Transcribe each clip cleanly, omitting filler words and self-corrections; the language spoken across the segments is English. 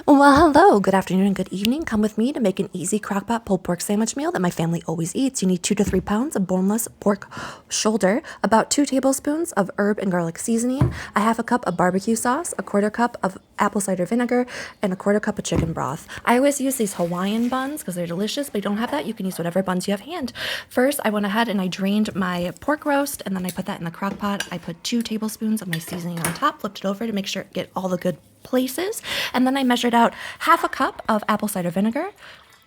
Well, hello, good afternoon, and good evening. Come with me to make an easy crockpot pulled pork sandwich meal that my family always eats. You need 2 to 3 pounds of boneless pork shoulder, about 2 tablespoons of herb and garlic seasoning, a half a cup of barbecue sauce, a quarter cup of apple cider vinegar, and a quarter cup of chicken broth. I always use these Hawaiian buns because they're delicious, but you don't have that, you can use whatever buns you have hand. First, I went ahead and I drained my pork roast, and then I put that in the crock pot. I put 2 tablespoons of my seasoning on top, flipped it over to make sure it get all the good places, and then I measured out half a cup of apple cider vinegar.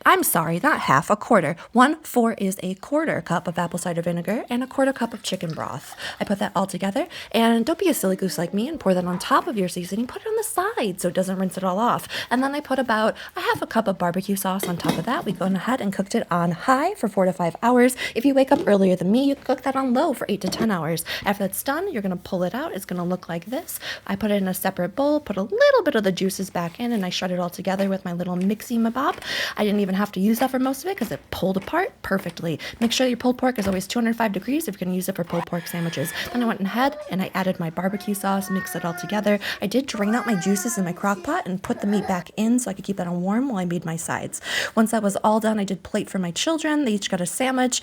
I'm sorry, not half, a quarter. 1/4 is a quarter cup of apple cider vinegar and a quarter cup of chicken broth. I put that all together, and don't be a silly goose like me and pour that on top of your seasoning. Put it on the side so it doesn't rinse it all off. And then I put about a half a cup of barbecue sauce on top of that. We went ahead and cooked it on high for 4 to 5 hours. If you wake up earlier than me, you cook that on low for 8 to 10 hours. After that's done, you're going to pull it out. It's going to look like this. I put it in a separate bowl, put a little bit of the juices back in, and I shred it all together with my little mixie mabob. I didn't even have to use that for most of it because it pulled apart perfectly. Make sure your pulled pork is always 205 degrees if you're going to use it for pulled pork sandwiches. Then I went ahead and I added my barbecue sauce, mixed it all together. I did drain out my juices in my crock pot and put the meat back in so I could keep that on warm while I made my sides. Once that was all done, I did plate for my children. They each got a sandwich,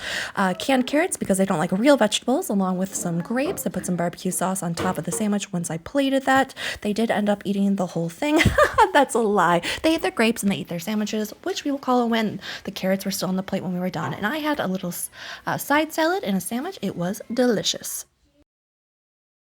canned carrots because they don't like real vegetables, along with some grapes. I put some barbecue sauce on top of the sandwich. Once I plated that, they did end up eating the whole thing. That's a lie. They ate their grapes and they ate their sandwiches, which we will call a win. The carrots were still on the plate when we were done, and I had a little side salad and a sandwich. It was delicious.